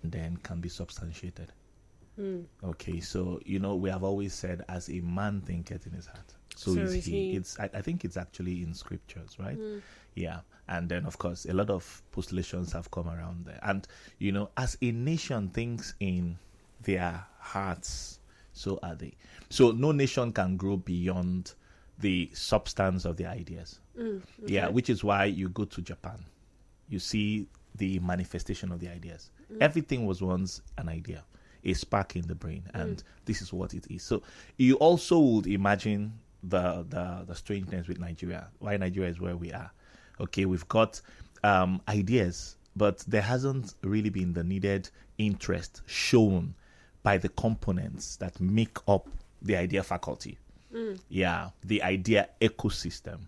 then can be substantiated. Okay, so we have always said, as a man thinketh in his heart, so is he. I think it's actually in scriptures, right? Yeah. And then of course a lot of postulations have come around there. And as a nation thinks in their hearts, so are they. So no nation can grow beyond the substance of the ideas. Okay. Yeah, which is why you go to Japan, you see the manifestation of the ideas. Everything was once an idea, a spark in the brain, and this is what it is. So you also would imagine the strangeness with Nigeria, why Nigeria is where we are. Okay, we've got ideas, but there hasn't really been the needed interest shown by the components that make up the idea faculty. Yeah, the idea ecosystem.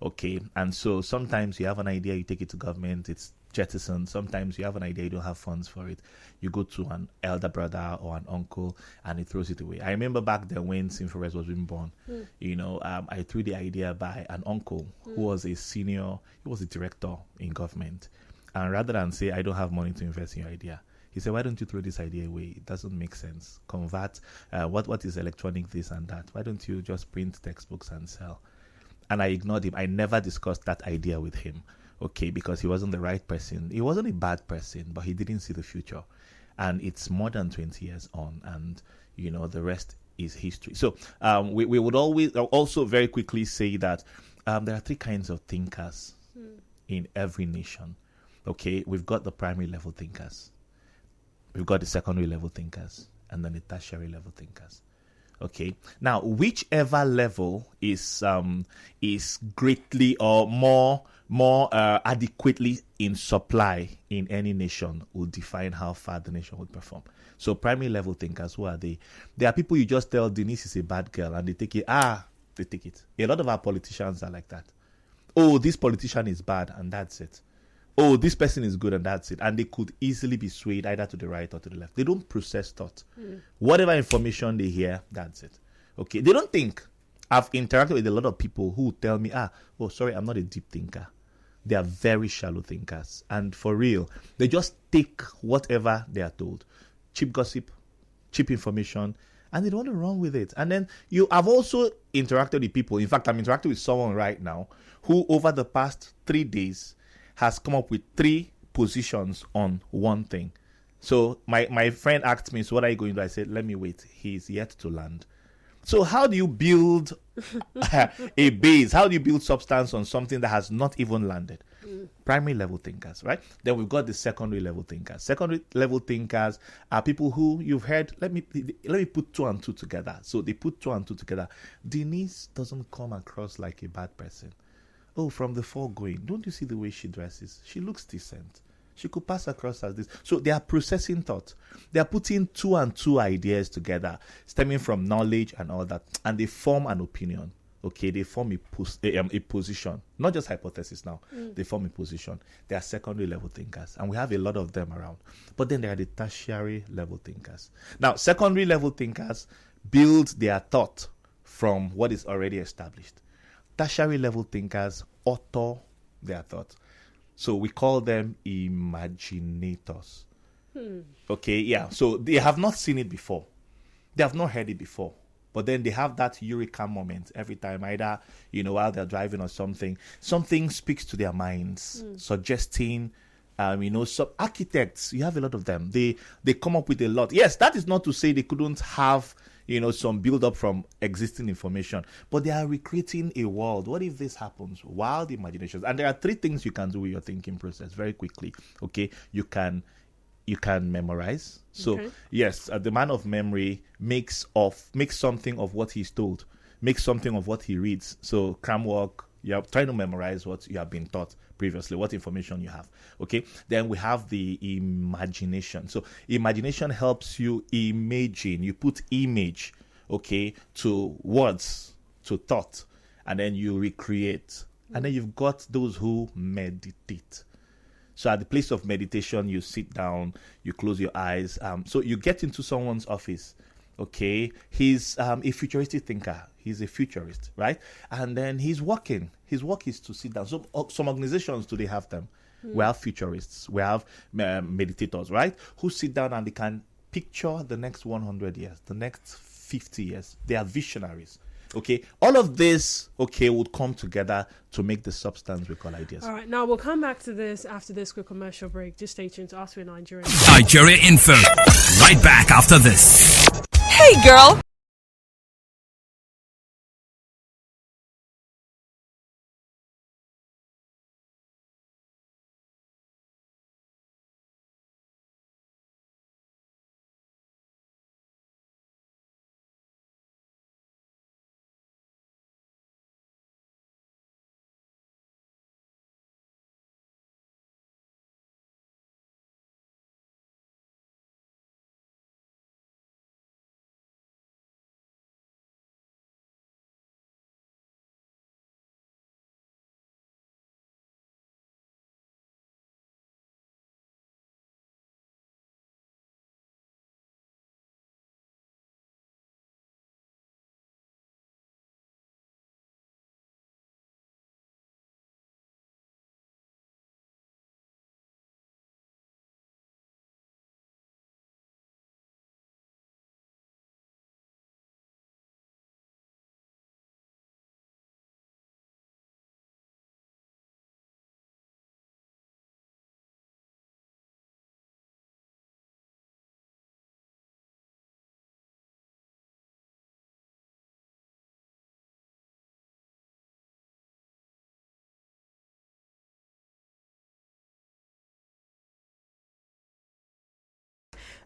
Okay, and so sometimes you have an idea, you take it to government, it's jettisoned. Sometimes you have an idea, you don't have funds for it. You go to an elder brother or an uncle and he throws it away. I remember back then when Sinforest was being born, I threw the idea by an uncle who was a senior, he was a director in government. And rather than say, I don't have money to invest in your idea, he said, why don't you throw this idea away? It doesn't make sense. Convert, what is electronic, this and that? Why don't you just print textbooks and sell? And I ignored him. I never discussed that idea with him. Okay, because he wasn't the right person. He wasn't a bad person, but he didn't see the future. And it's more than 20 years on, and the rest is history. So we would always also very quickly say that there are three kinds of thinkers in every nation. Okay, we've got the primary level thinkers, we've got the secondary level thinkers, and then the tertiary level thinkers. Okay, now whichever level is greatly or more adequately in supply in any nation will define how far the nation would perform. So primary level thinkers, who are they? They are people you just tell Denise is a bad girl and they take it. They take it. A lot of our politicians are like that. Oh, this politician is bad and that's it. Oh, this person is good and that's it. And they could easily be swayed either to the right or to the left. They don't process thought. Whatever information they hear, that's it. Okay, they don't think. I've interacted with a lot of people who tell me, oh, sorry, I'm not a deep thinker. They are very shallow thinkers. And for real, they just take whatever they are told. Cheap gossip, cheap information, and they don't want to run with it. And then I've also interacted with people. In fact, I'm interacting with someone right now who over the past 3 days has come up with 3 positions on one thing. So my friend asked me, so what are you going to do? I said, let me wait. He's yet to land. So how do you build a base? How do you build substance on something that has not even landed? Primary level thinkers, right? Then we've got the secondary level thinkers. Secondary level thinkers are people who you've heard, let me put 2 and 2 together. So they put 2 and 2 together. Denise doesn't come across like a bad person. Oh, from the foregoing, don't you see the way she dresses? She looks decent. She could pass across as this. So they are processing thought. They are putting 2 and 2 ideas together, stemming from knowledge and all that, and they form an opinion. Okay, they form a position, not just hypothesis now. They form a position. They are secondary level thinkers, and we have a lot of them around. But then there are the tertiary level thinkers. Now, secondary level thinkers build their thought from what is already established. Tertiary level thinkers author their thought. So we call them imaginators. Okay, yeah. So they have not seen it before. They have not heard it before. But then they have that eureka moment every time, either, while they're driving or something speaks to their minds, suggesting, some architects, you have a lot of them. They come up with a lot. Yes, that is not to say they couldn't have, some build up from existing information, but they are recreating a world. What if this happens? Wild imaginations. And there are 3 things you can do with your thinking process very quickly. Okay, you can memorize. So yes, the man of memory makes something of what he's told, makes something of what he reads. So cram work, you're trying to memorize what you have been taught previously, what information you have. Okay, then we have the imagination. So imagination helps you imagine. You put image, okay, to words, to thought, and then you recreate. And then you've got those who meditate. So at the place of meditation, you sit down, you close your eyes. So you get into someone's office. Okay, he's a futuristic thinker. He's a futurist, right? And then he's working. His work is to sit down. So some organizations, do they have them? We have futurists. We have meditators, right? Who sit down and they can picture the next 100 years, the next 50 years. They are visionaries. Okay, all of this, would come together to make the substance we call ideas. All right, now we'll come back to this after this quick commercial break. Just stay tuned to Us We're Nigeria. Nigeria Info. Right back after this. Hey, girl.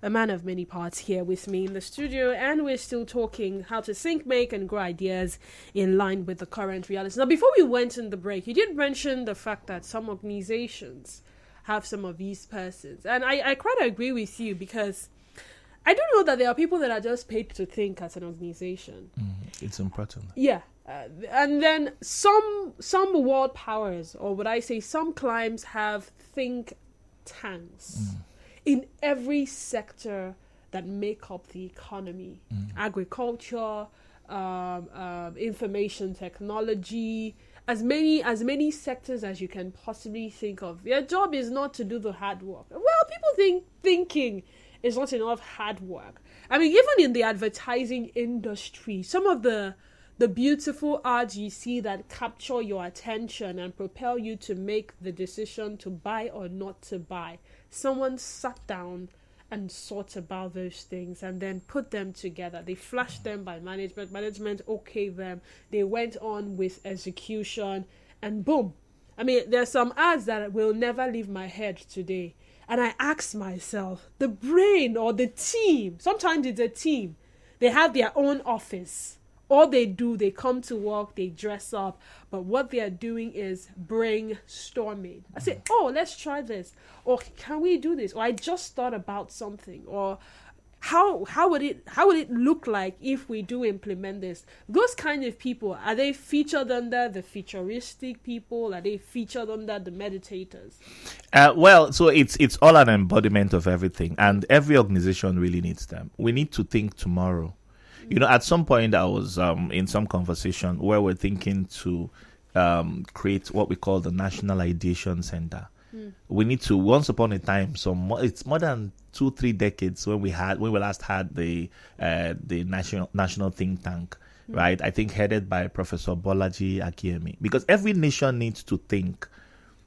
A man of many parts here with me in the studio, and we're still talking how to think, make, and grow ideas in line with the current reality. Now, before we went in the break, you did mention the fact that some organizations have some of these persons, and I quite agree with you, because I do know that there are people that are just paid to think as an organization. It's important. Yeah. And then some world powers, or would I say some climes, have think tanks in every sector that make up the economy. Agriculture, information technology, as many sectors as you can possibly think of. Their job is not to do the hard work. Well, people think thinking is not enough hard work. I mean, even in the advertising industry, some of the beautiful ads you see that capture your attention and propel you to make the decision to buy or not to buy, someone sat down and thought about those things and then put them together. They flashed them by management okayed them, they went on with execution, and boom. I mean, there's some ads that will never leave my head today. And I ask myself, the brain or the team, sometimes it's a team, they have their own office. All they do, they come to work, they dress up, but what they are doing is brainstorming. I say, oh, let's try this, or can we do this, or I just thought about something, or how would it look like if we do implement this? Those kind of people, are they featured under the futuristic people? Are they featured under the meditators? Well, so it's all an embodiment of everything, and every organization really needs them. We need to think tomorrow. You know, at some point I was in some conversation where we're thinking to create what we call the National Ideation Center. We need to, once upon a time, it's more than 2-3 decades when we last had the national think tank, right? I think headed by Professor Bolaji Akiemi, because every nation needs to think.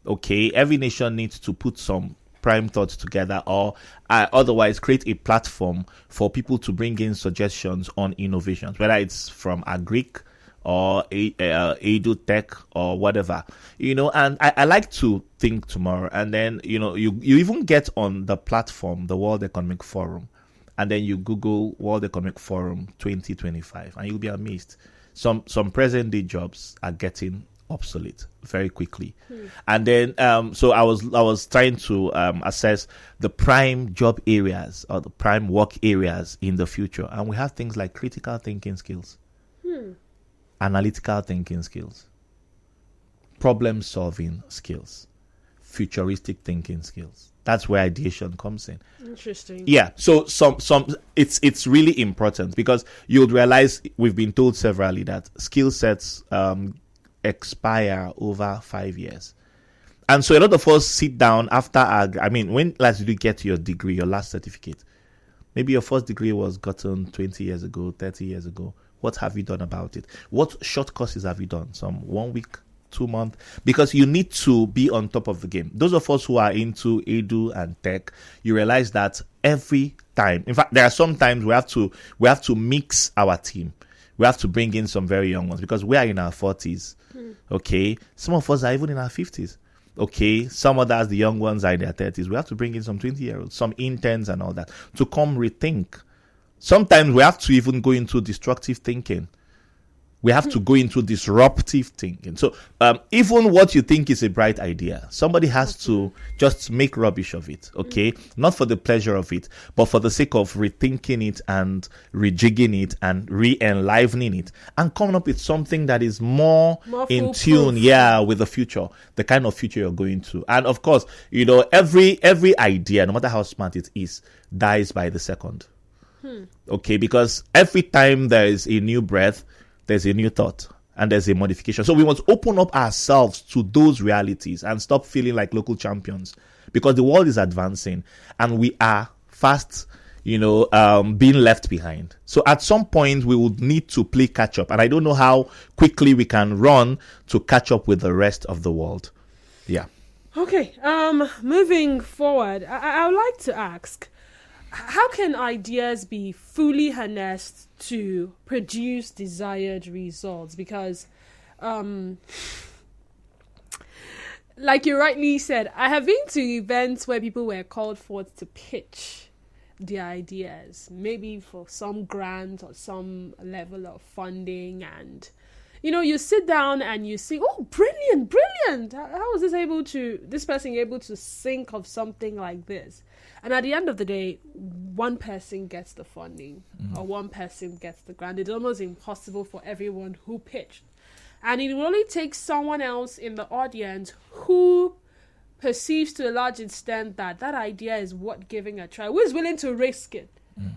Okay, every nation needs to put some prime thoughts together, or otherwise create a platform for people to bring in suggestions on innovations, whether it's from agric or edu tech or whatever, you know. And I like to think tomorrow, and then you even get on the platform, the World Economic Forum, and then you Google World Economic Forum 2025, and you'll be amazed. Some present day jobs are getting obsolete very quickly. And then so I was trying to assess the prime job areas or the prime work areas in the future, and we have things like critical thinking skills, analytical thinking skills, problem solving skills, futuristic thinking skills. That's where ideation comes in. Interesting. Yeah. So it's really important, because you'll realize, we've been told severally, that skill sets expire over 5 years, And so a lot of us sit down after when last did you get your degree, your last certificate? Maybe your first degree was gotten 20 years ago, 30 years ago. What have you done about it? What short courses have you done? Some 1 week, 2 months? Because you need to be on top of the game. Those of us who are into edu and tech, you realize that every time, in fact, there are some times we have to mix our team. We have to bring in some very young ones because we are in our 40s. Okay. Some of us are even in our 50s. Okay, some others, the young ones, are in their 30s. We have to bring in some 20-year-olds, some interns and all that to come rethink. Sometimes we have to even go into destructive thinking. We have to go into disruptive thinking. So even what you think is a bright idea, somebody has to just make rubbish of it, okay? Not for the pleasure of it, but for the sake of rethinking it and rejigging it and re-enlivening it and coming up with something that is more in tune, with the future, the kind of future you're going to. And of course, every idea, no matter how smart it is, dies by the second. Okay, because every time there is a new breath, there's a new thought and there's a modification. So we must open up ourselves to those realities and stop feeling like local champions because the world is advancing and we are fast, being left behind. So at some point we would need to play catch up. And I don't know how quickly we can run to catch up with the rest of the world. Yeah. Okay. Moving forward, I would like to ask, how can ideas be fully harnessed to produce desired results? Because, like you rightly said, I have been to events where people were called forth to pitch their ideas, maybe for some grant or some level of funding, and you sit down and you see, oh, brilliant. How was this person able to think of something like this? And at the end of the day, one person gets the funding or one person gets the grant. It's almost impossible for everyone who pitched. And it will only take someone else in the audience who perceives to a large extent that idea is worth giving a try, who is willing to risk it.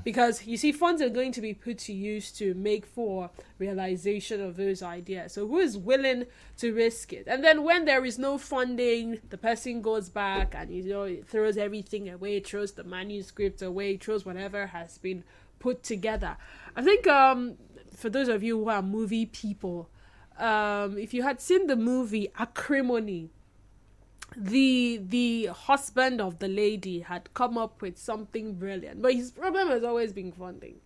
Because you see, funds are going to be put to use to make for realization of those ideas. So who is willing to risk it? And then when there is no funding, the person goes back and throws everything away, throws the manuscript away, throws whatever has been put together. I think for those of you who are movie people, if you had seen the movie Acrimony, the husband of the lady had come up with something brilliant, but his problem has always been funding.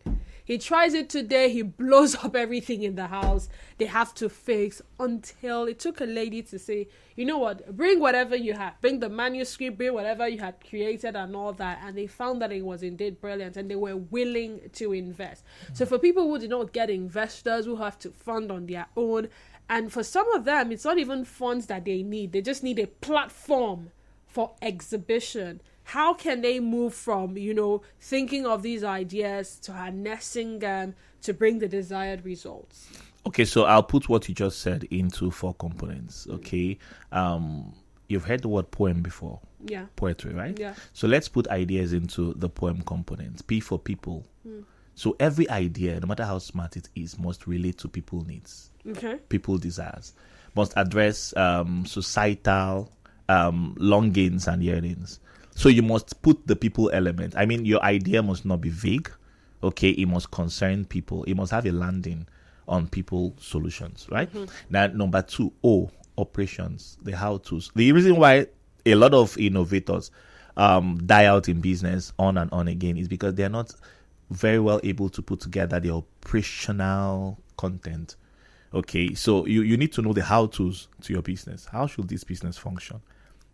He tries it today, he blows up everything in the house. They have to fix until it took a lady to say, you know what, bring whatever you have, bring the manuscript, bring whatever you had created and all that. And they found that it was indeed brilliant and they were willing to invest. So for people who did not get investors, who have to fund on their own, and for some of them, it's not even funds that they need. They just need a platform for exhibition. How can they move from, thinking of these ideas to harnessing them to bring the desired results? Okay, so I'll put what you just said into 4 components, okay? You've heard the word poem before. Yeah. Poetry, right? Yeah. So let's put ideas into the poem components. P for people. So every idea, no matter how smart it is, must relate to people's needs. Okay. People desires. Must address societal longings and yearnings. So you must put the people element. I mean, your idea must not be vague. Okay, it must concern people. It must have a landing on people solutions, right? Now, number 2, operations, the how-tos. The reason why a lot of innovators die out in business on and on again is because they're not very well able to put together the operational content. Okay, so you need to know the how-tos to your business. How should this business function?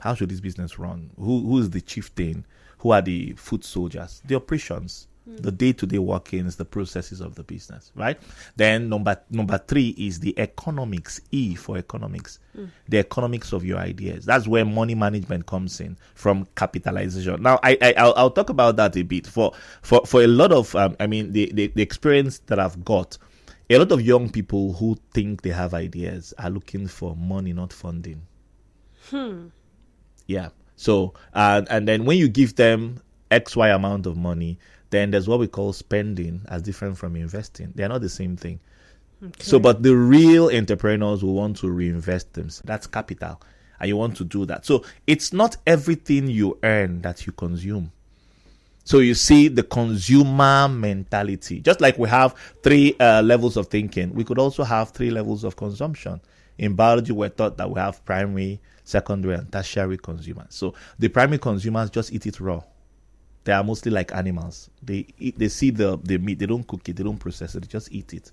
How should this business run? Who is the chieftain? Who are the foot soldiers? The operations, the day-to-day workings, the processes of the business, right? Then number 3 is the economics. E for economics. The economics of your ideas. That's where money management comes in from capitalization. Now, I'll talk about that a bit. For a lot of, the experience that I've got, a lot of young people who think they have ideas are looking for money, not funding. Yeah. So, and then when you give them XY amount of money, then there's what we call spending as different from investing. They're not the same thing. Okay. So, but the real entrepreneurs who want to reinvest them, that's capital. and you want to do that. So it's not everything you earn that you consume. So you see the consumer mentality. Just like we have 3 levels of thinking, we could also have 3 levels of consumption. In biology, we're taught that we have primary, secondary, and tertiary consumers. So the primary consumers just eat it raw. They are mostly like animals. They see the meat, they don't cook it, they don't process it, they just eat it,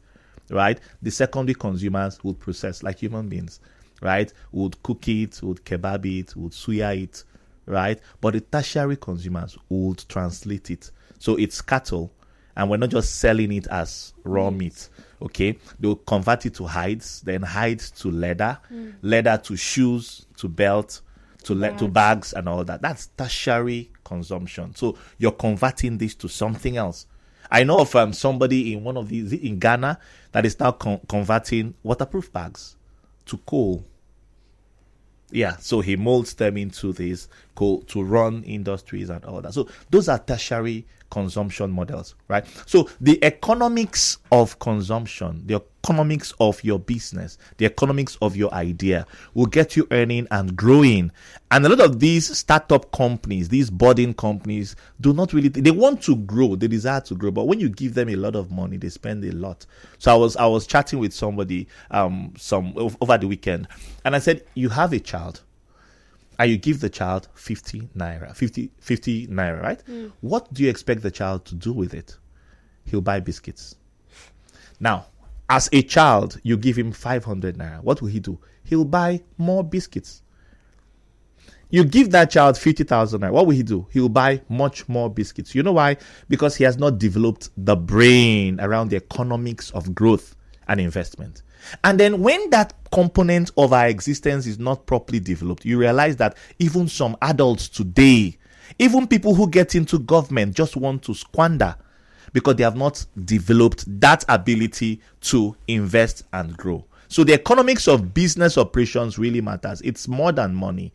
right? The secondary consumers would process like human beings, right? Would cook it, would kebab it, would suya it, right? But the tertiary consumers would translate it. So it's cattle, and we're not just selling it as raw meat, okay? They'll convert it to hides, then hides to leather, leather to shoes, to belt, to bags and all that. That's tertiary consumption. So you're converting this to something else. I know of somebody in one of these in Ghana that is now converting waterproof bags to coal. Yeah, so he molds them into this coal to run industries and all that. So those are tertiary consumption models, right? So the economics of consumption, the economics of your business, the economics of your idea will get you earning and growing. And a lot of these startup companies, these budding companies, do not really, they want to grow, they desire to grow, but when you give them a lot of money, they spend a lot. So I was chatting with somebody over the weekend, and I said, you have a child, and you give the child 50 naira, right? What do you expect the child to do with it? He'll buy biscuits. Now, as a child, you give him 500 naira. What will he do? He'll buy more biscuits. You give that child 50,000 naira. What will he do? He'll buy much more biscuits. You know why? Because he has not developed the brain around the economics of growth and investment. And then when that component of our existence is not properly developed, you realize that even some adults today, even people who get into government, just want to squander because they have not developed that ability to invest and grow. So the economics of business operations really matters. It's more than money.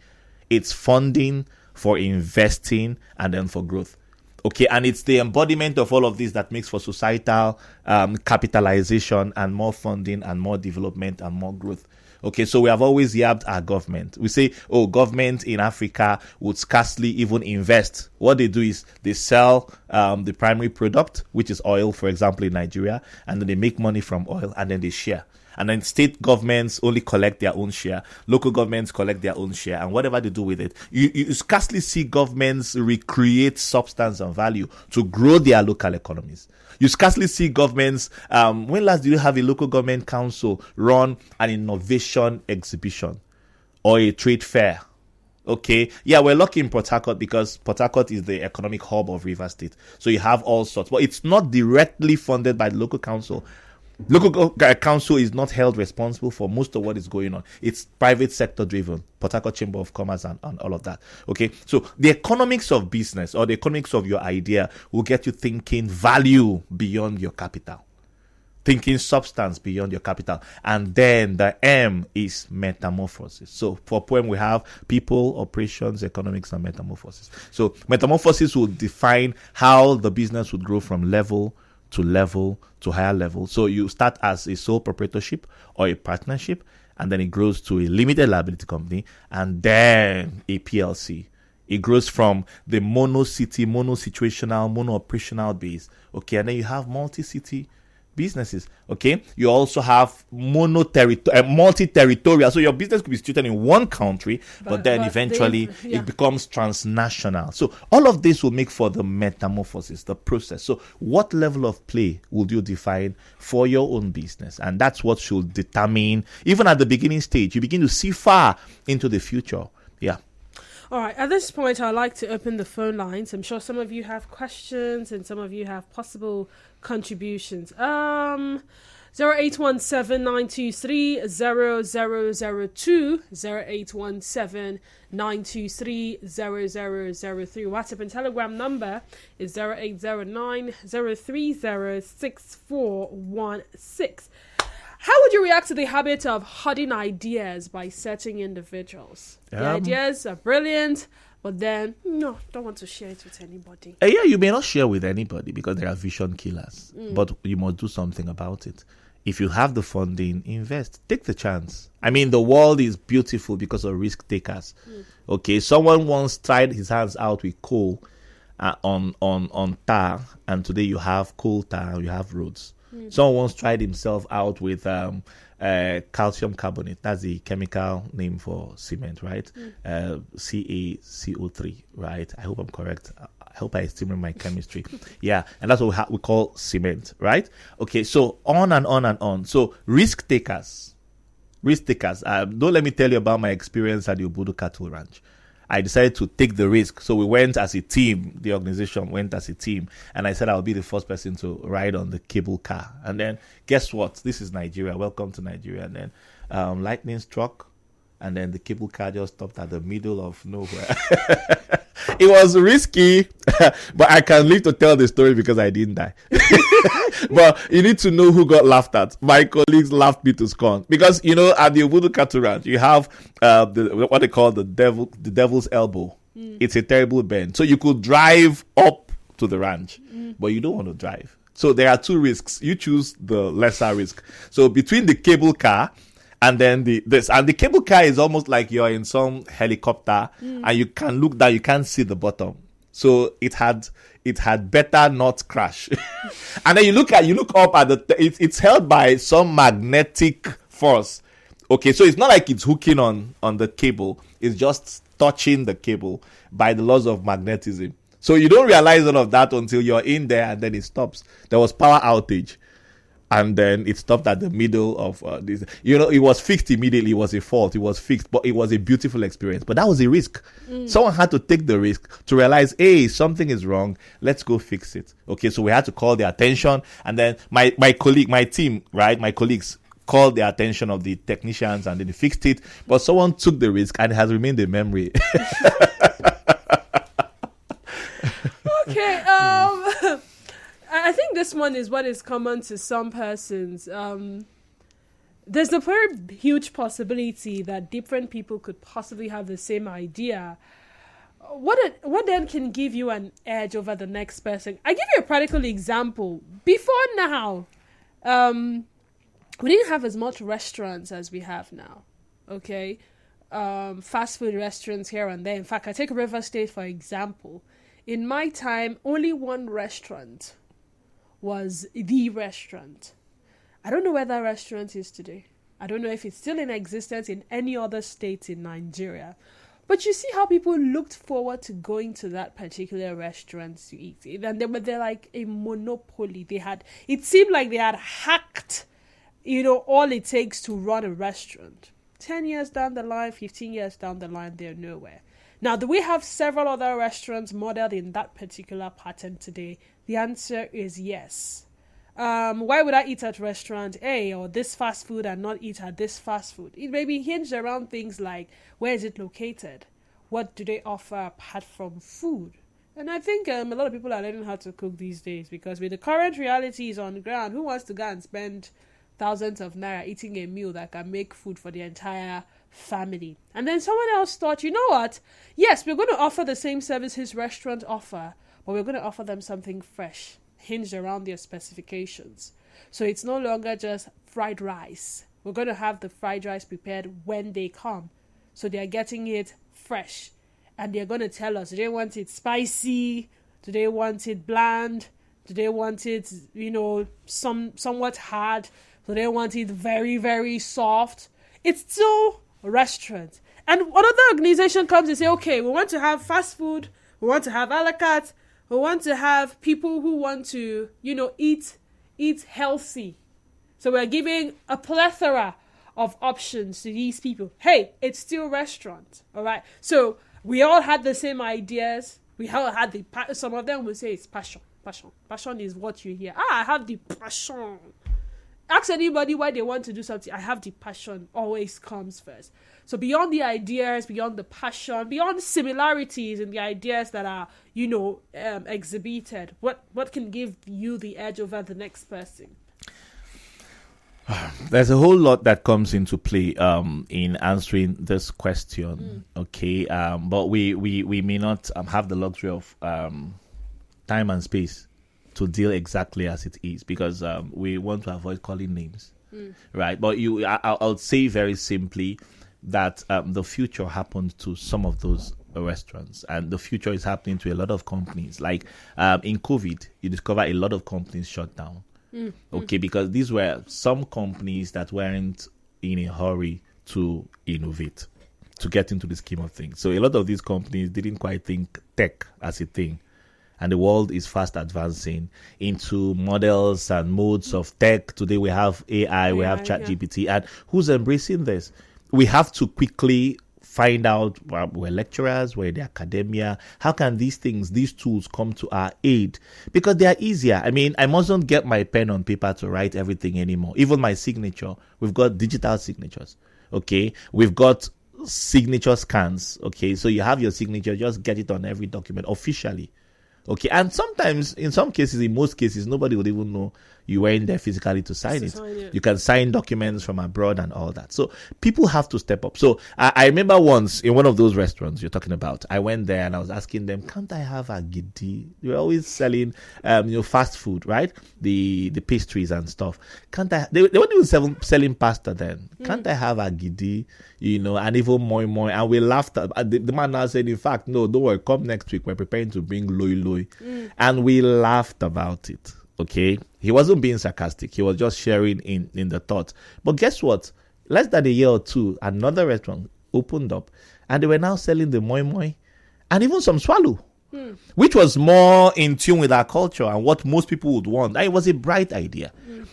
It's funding for investing and then for growth. Okay, and it's the embodiment of all of this that makes for societal capitalization and more funding and more development and more growth. Okay, so we have always yabbed our government. We say, oh, government in Africa would scarcely even invest. What they do is they sell the primary product, which is oil, for example, in Nigeria, and then they make money from oil and then they share. And then state governments only collect their own share. Local governments collect their own share. And whatever they do with it, you scarcely see governments recreate substance and value to grow their local economies. You scarcely see governments, when last did you have a local government council run an innovation exhibition or a trade fair? Okay, yeah, we're lucky in Port Harcourt because Port Harcourt is the economic hub of Rivers State. So you have all sorts, but it's not directly funded by the local council. Local council is not held responsible for most of what is going on. It's private sector driven. Port Harcourt Chamber of Commerce and all of that. Okay, so the economics of business or the economics of your idea will get you thinking value beyond your capital, thinking substance beyond your capital. And then the M is metamorphosis. So for poem, we have people, operations, economics, and metamorphosis. So metamorphosis will define how the business would grow from level to higher level. So you start as a sole proprietorship or a partnership, and then it grows to a limited liability company, and then a PLC. It grows from the mono-city, mono-situational, mono-operational base. Okay, and then you have multi-city businesses. Okay, you also have multi-territorial. So your business could be situated in one country, but then eventually it becomes transnational. So all of this will make for the metamorphosis, the process. So what level of play would you define for your own business? And that's what should determine, even at the beginning stage, you begin to see far into the future. Yeah. All right, at this point, I'd like to open the phone lines. I'm sure some of you have questions and some of you have possible contributions. 0817-923-0002, 0817-923-0003. WhatsApp and Telegram number is 0809-030-6416. How would you react to the habit of hoarding ideas by certain individuals? The ideas are brilliant, but then, no, don't want to share it with anybody. Yeah, you may not share with anybody because there are vision killers, but you must do something about it. If you have the funding, invest. Take the chance. I mean, the world is beautiful because of risk takers. Okay, someone once tried his hands out with coal on tar, and today you have coal tar, you have roads. Someone once tried himself out with calcium carbonate. That's the chemical name for cement, right? CaCO3, right? I hope I'm correct. I hope I still remember my chemistry. Yeah, and that's what we call cement, right? Okay, so on and on and on. So risk takers. Don't let me tell you about my experience at the Obudu Cattle Ranch. I decided to take the risk. So we went as a team. The organization went as a team. And I said I'll be the first person to ride on the cable car. And then guess what? This is Nigeria. Welcome to Nigeria. And then lightning struck. And then the cable car just stopped at the middle of nowhere. It was risky, but I can live to tell the story because I didn't die. But you need to know who got laughed at. My colleagues laughed me to scorn because, you know, at the Obudu Cattle Ranch, you have what they call the devil's elbow. It's a terrible bend. So you could drive up to the ranch, but you don't want to drive. So there are two risks. You choose the lesser risk. So between the cable car and then the cable car is almost like you're in some helicopter and you can look down, you can't see the bottom. So it had better not crash. And then you look up at it's held by some magnetic force. Okay, so it's not like it's hooking on the cable. It's just touching the cable by the laws of magnetism. So you don't realize all of that until you're in there and then it stops. There was power outage. And then it stopped at the middle of this. You know, it was fixed immediately. It was a fault. It was fixed, but it was a beautiful experience. But that was a risk. Someone had to take the risk to realize, hey, something is wrong. Let's go fix it. Okay, so we had to call the attention. And then my colleagues called the attention of the technicians and then they fixed it. But someone took the risk and it has remained a memory. Okay, I think this one is what is common to some persons. There's a very huge possibility that different people could possibly have the same idea. What then can give you an edge over the next person? I give you a practical example. Before now, we didn't have as much restaurants as we have now. Okay, fast food restaurants here and there. In fact, I take River State for example. In my time, only one restaurant was the restaurant. I don't know where that restaurant is today. I don't know if it's still in existence in any other state in Nigeria. But you see how people looked forward to going to that particular restaurant to eat. And they're like a monopoly. It seemed like they had hacked, all it takes to run a restaurant. 10 years down the line, 15 years down the line, they're nowhere. Now, do we have several other restaurants modeled in that particular pattern today? The answer is yes. Why would I eat at restaurant A or this fast food and not eat at this fast food? It may be hinged around things like, where is it located? What do they offer apart from food? And I think a lot of people are learning how to cook these days because with the current realities on the ground, who wants to go and spend thousands of naira eating a meal that can make food for the entire family? And then someone else thought, you know what? Yes, we're going to offer the same service his restaurant offer, but we're going to offer them something fresh, hinged around their specifications. So it's no longer just fried rice. We're going to have the fried rice prepared when they come. So they're getting it fresh. And they're going to tell us, do they want it spicy? Do they want it bland? Do they want it, somewhat hard? Do they want it very, very soft? It's still a restaurant. And another organization comes and say, okay, we want to have fast food. We want to have a la carte. We want to have people who want to, eat healthy. So we're giving a plethora of options to these people. Hey, it's still a restaurant, all right? So we all had the same ideas. We all had some of them will say it's passion. Passion is what you hear. I have the passion. Ask anybody why they want to do something. I have the passion. Always comes first. So beyond the ideas, beyond the passion, beyond similarities in the ideas that are, exhibited, what can give you the edge over the next person? There's a whole lot that comes into play in answering this question. Okay, but we may not have the luxury of time and space to deal exactly as it is, because we want to avoid calling names, right? But I'll say very simply that the future happened to some of those restaurants, and the future is happening to a lot of companies. Like in COVID, you discover a lot of companies shut down. Okay, because these were some companies that weren't in a hurry to innovate, to get into the scheme of things. So a lot of these companies didn't quite think tech as a thing. And the world is fast advancing into models and modes of tech. Today we have AI, we have ChatGPT, and who's embracing this? We have to quickly find out, we're lecturers, we're in the academia, how can these things, these tools come to our aid? Because they are easier. I mean, I mustn't get my pen on paper to write everything anymore. Even my signature, we've got digital signatures, okay? We've got signature scans, okay? So you have your signature, just get it on every document officially. Okay, and sometimes, in some cases, in most cases, nobody would even know you were in there physically to sign it. You can sign documents from abroad and all that. So people have to step up. So I remember once in one of those restaurants you're talking about, I went there and I was asking them, can't I have a gidi? You're always selling, fast food, right? The pastries and stuff. Can't I? They weren't even selling pasta then. Can't I have a gidi? And even more. And we laughed at the man now said, in fact, no, don't worry, come next week. We're preparing to bring loy. And we laughed about it. Okay, he wasn't being sarcastic. He was just sharing in the thought. But guess what? Less than a year or two, another restaurant opened up, and they were now selling the moi and even some swallow, which was more in tune with our culture and what most people would want. And it was a bright idea.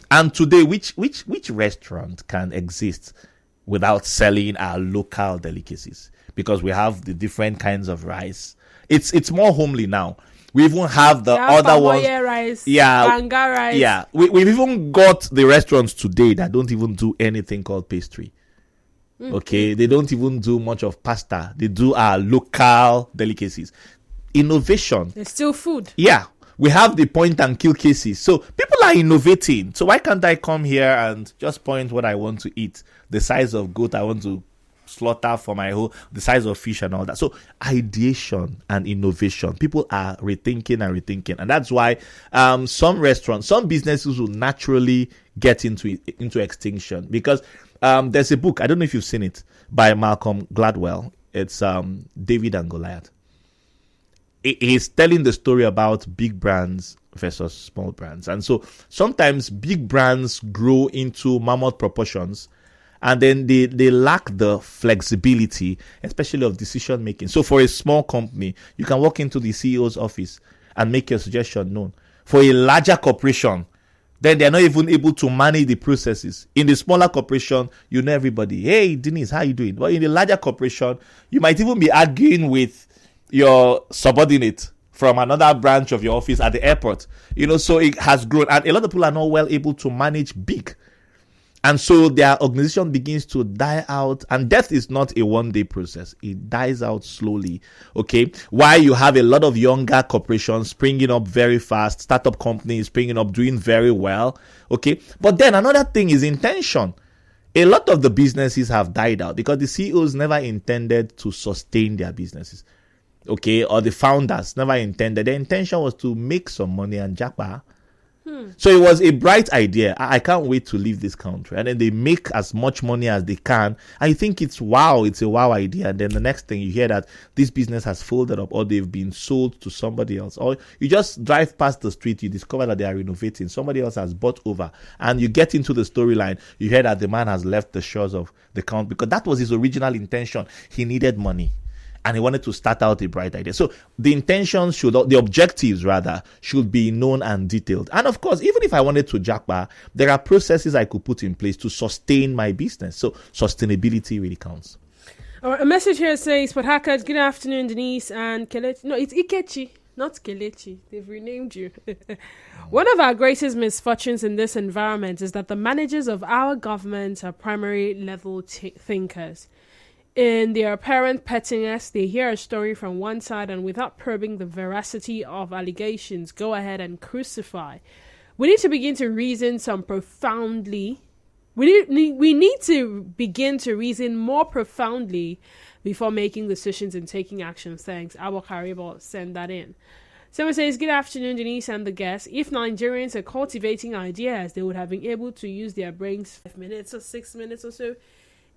And today, which restaurant can exist without selling our local delicacies? Because we have the different kinds of rice. It's more homely now. We even have the other ones. Rice, banga rice. Yeah, we've even got the restaurants today that don't even do anything called pastry. Okay, they don't even do much of pasta. They do our local delicacies. Innovation. It's still food. Yeah, we have the point and kill cases. So people are innovating. So why can't I come here and just point what I want to eat? The size of goat I want to slaughter for my whole, the size of fish and all that. So ideation and innovation, people are rethinking, and that's why some restaurants, some businesses will naturally get into extinction. Because there's a book, I don't know if you've seen it, by Malcolm Gladwell. It's David and Goliath. He's telling the story about big brands versus small brands, and so sometimes big brands grow into mammoth proportions, and then they lack the flexibility, especially of decision making. So for a small company, you can walk into the CEO's office and make your suggestion known. For a larger corporation, then they're not even able to manage the processes. In the smaller corporation, you know everybody. Hey, Denise, how you doing? But in the larger corporation, you might even be arguing with your subordinate from another branch of your office at the airport. So it has grown. And a lot of people are not well able to manage big. And so their organization begins to die out, and death is not a one-day process. It dies out slowly, okay? While you have a lot of younger corporations springing up very fast, startup companies springing up, doing very well, okay? But then another thing is intention. A lot of the businesses have died out because the CEOs never intended to sustain their businesses, okay? Or the founders never intended. Their intention was to make some money and japa. So it was a bright idea. I can't wait to leave this country. And then they make as much money as they can. I think it's a wow idea. And then the next thing you hear that this business has folded up or they've been sold to somebody else. Or you just drive past the street, you discover that they are renovating. Somebody else has bought over. And you get into the storyline, you hear that the man has left the shores of the country because that was his original intention. He needed money. And he wanted to start out a bright idea. So the objectives should be known and detailed. And of course, even if I wanted to jackpot, there are processes I could put in place to sustain my business. So sustainability really counts. All right, a message here says, Podhackers, good afternoon, Denise and Kelechi. No, it's Ikechi, not Kelechi. They've renamed you. One of our greatest misfortunes in this environment is that the managers of our government are primary level thinkers. In their apparent pettiness, they hear a story from one side and without probing the veracity of allegations, go ahead and crucify. We need to begin to reason We need to begin to reason more profoundly before making decisions and taking action. Thanks. Abu Karibo send that in. Someone says, good afternoon, Denise and the guests. If Nigerians are cultivating ideas, they would have been able to use their brains 5 minutes or 6 minutes or so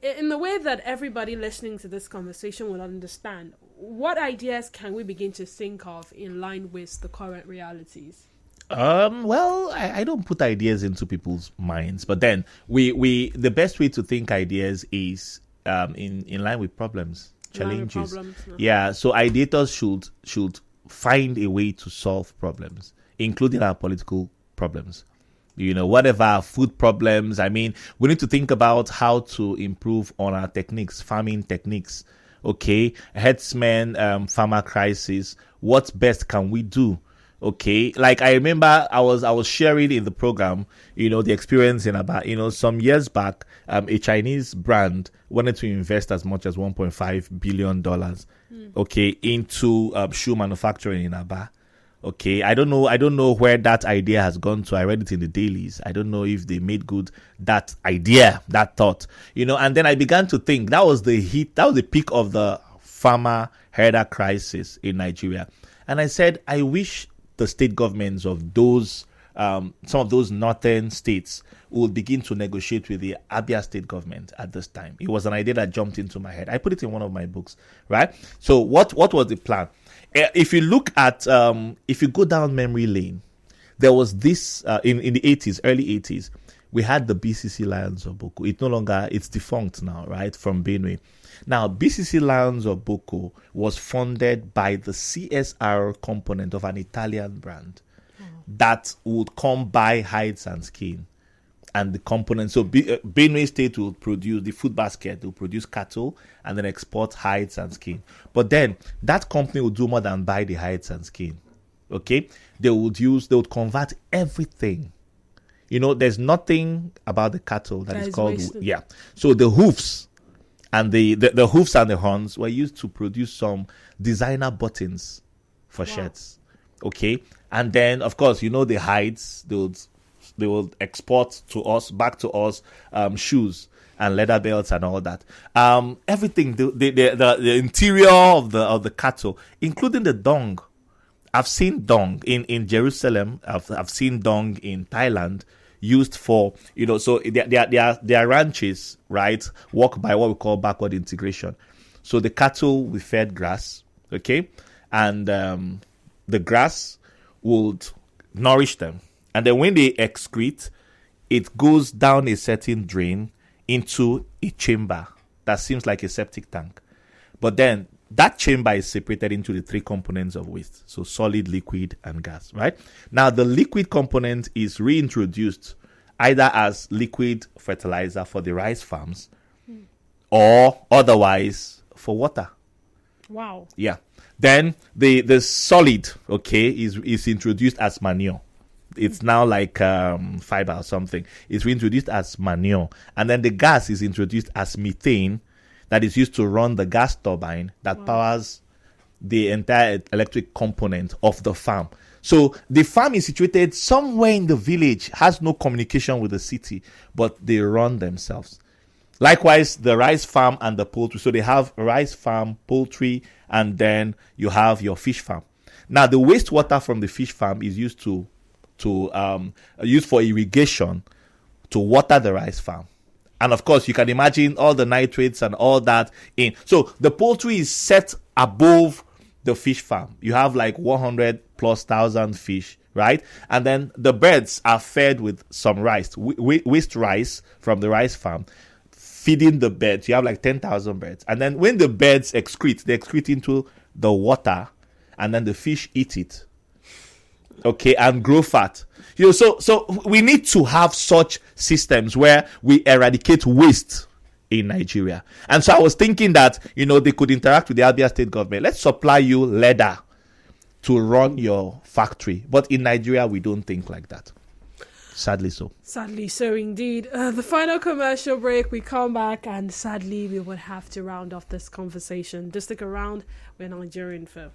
in the way that everybody listening to this conversation will understand. What ideas can we begin to think of in line with the current realities? Well, I don't put ideas into people's minds, but then the best way to think ideas is in line with problems, challenges. Yeah, so ideators should find a way to solve problems, including our political problems. Whatever food problems. I mean, we need to think about how to improve on our techniques, farming techniques. Okay, herdsmen, farmer crisis. What best can we do? Okay, like I remember I was sharing in the program, the experience in about, some years back, a Chinese brand wanted to invest as much as $1.5 billion, okay, into shoe manufacturing in Aba. Okay, I don't know where that idea has gone to. I read it in the dailies. I don't know if they made good that idea, that thought, and then I began to think that was the peak of the farmer herder crisis in Nigeria. And I said, I wish the state governments of those, some of those northern states would begin to negotiate with the Abia state government at this time. It was an idea that jumped into my head. I put it in one of my books, right? So what was the plan? If you look at, if you go down memory lane, there was this, in the 80s, early 80s, we had the BCC Lions of Boko. It's defunct now, right, from Benue. Now, BCC Lions of Boko was funded by the CSR component of an Italian brand that would come buy hides and skin. And the components, so Benue State will produce the food basket, will produce cattle and then export hides and skin. But then that company will do more than buy the hides and skin. Okay, they would convert everything. There's nothing about the cattle that is called wasted. Yeah. So the hoofs and the hoofs and the horns were used to produce some designer buttons for shirts. Okay, and then of course the hides they will export back to us shoes and leather belts and all that. Everything, the interior of the cattle, including the dung. I've seen dung in Jerusalem. I've seen dung in Thailand used for, so their ranches, right, work by what we call backward integration. So the cattle will fed grass, okay, and the grass would nourish them. And then when they excrete, it goes down a certain drain into a chamber that seems like a septic tank. But then that chamber is separated into the three components of waste. So solid, liquid, and gas, right? Now, the liquid component is reintroduced either as liquid fertilizer for the rice farms or otherwise for water. Wow. Yeah. Then the solid, okay, is introduced as manure. It's now like fiber or something. It's reintroduced as manure. And then the gas is introduced as methane that is used to run the gas turbine that powers the entire electric component of the farm. So the farm is situated somewhere in the village, has no communication with the city, but they run themselves. Likewise, the rice farm and the poultry. So they have rice farm, poultry, and then you have your fish farm. Now, the wastewater from the fish farm is used for irrigation to water the rice farm. And of course, you can imagine all the nitrates and all that in. So the poultry is set above the fish farm. You have like 100,000+ fish, right? And then the birds are fed with some rice, waste rice from the rice farm, feeding the birds. You have like 10,000 birds. And then when the birds excrete, they excrete into the water, and then the fish eat it. Okay, and grow fat. So we need to have such systems where we eradicate waste in Nigeria. And so I was thinking that, they could interact with the Abia state government. Let's supply you leather to run your factory. But in Nigeria, we don't think like that. Sadly so. Sadly so indeed. The final commercial break, we come back, and sadly we would have to round off this conversation. Just stick around. We're Nigerian Info.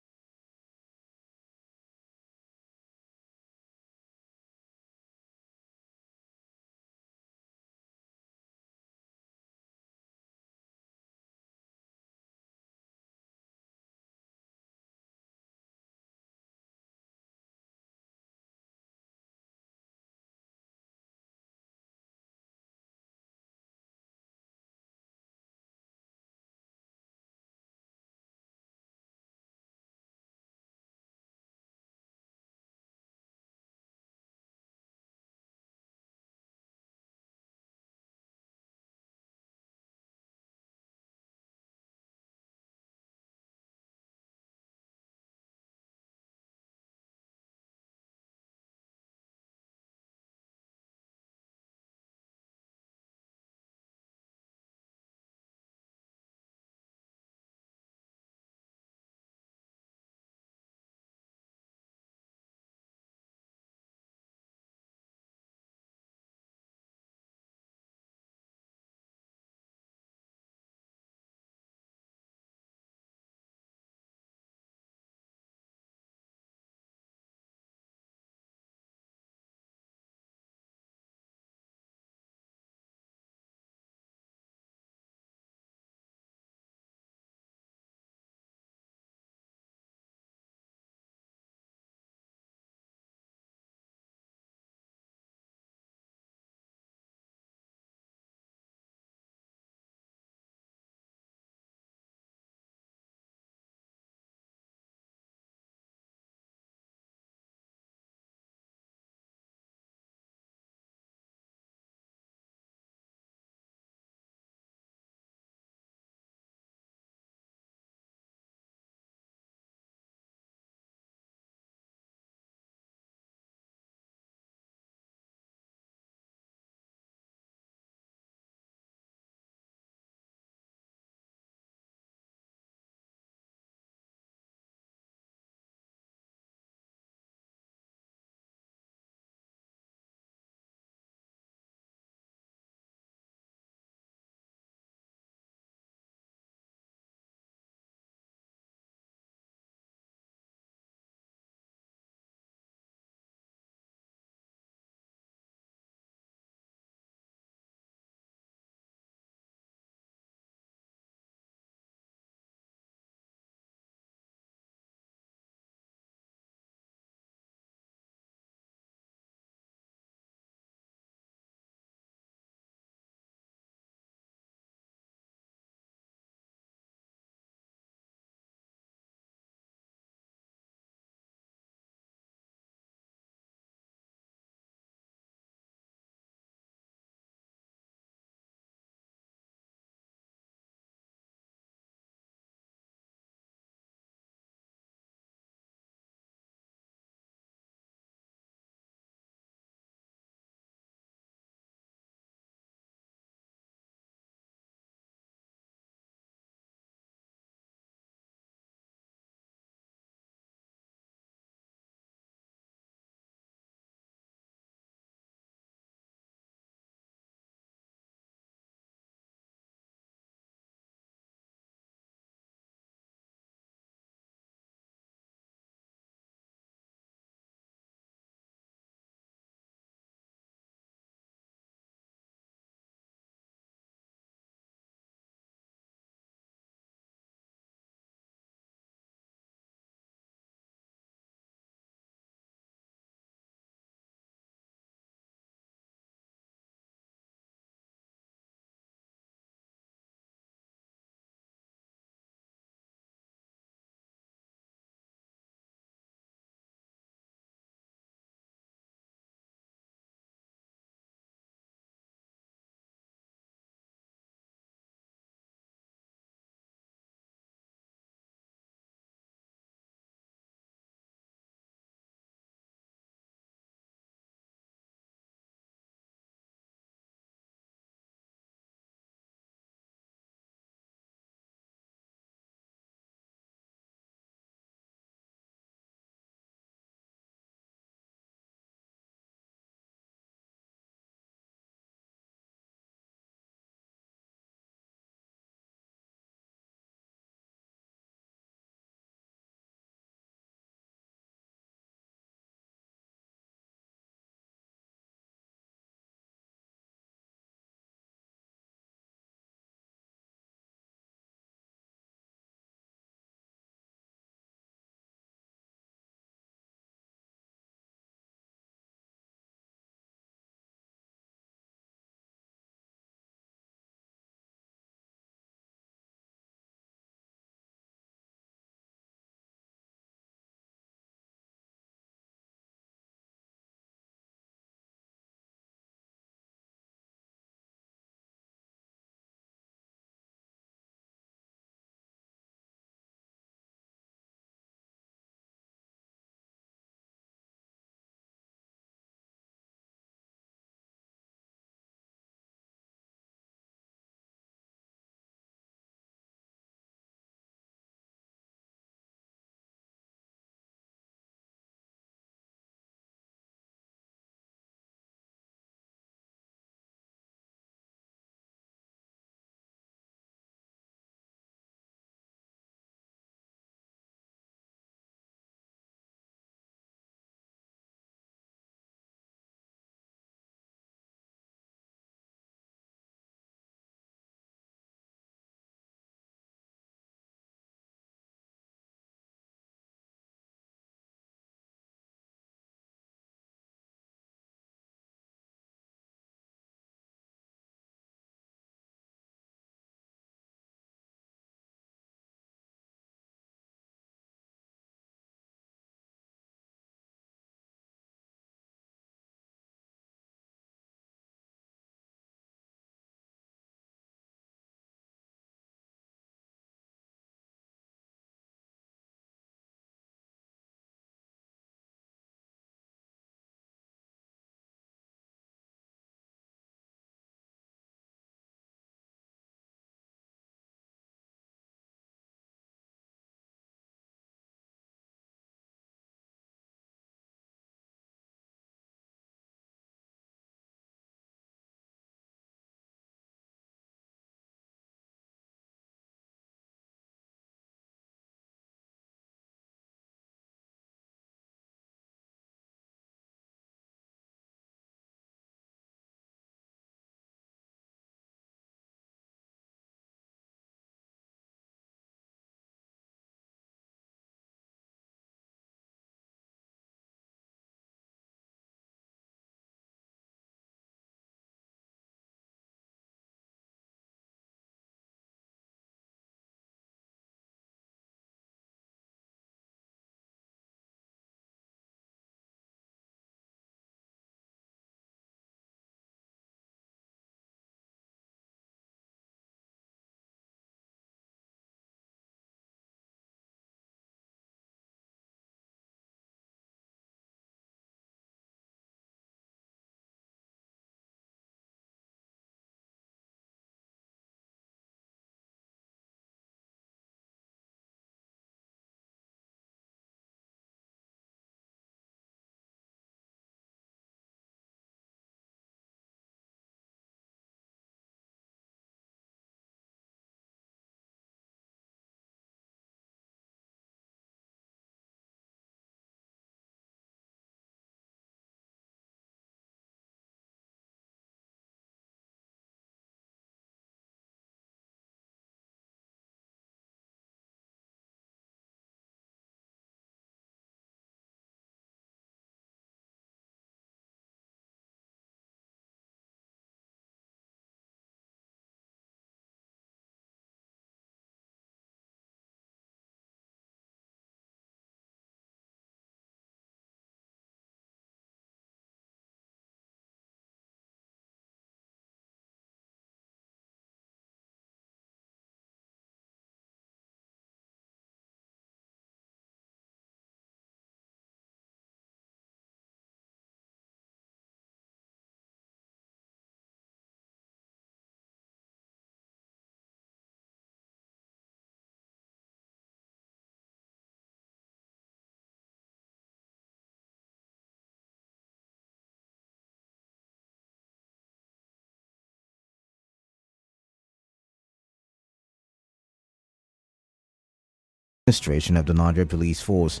administration of the Nigeria Police Force.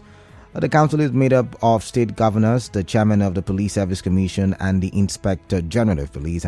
The council is made up of state governors, the chairman of the Police Service Commission, and the Inspector General of Police.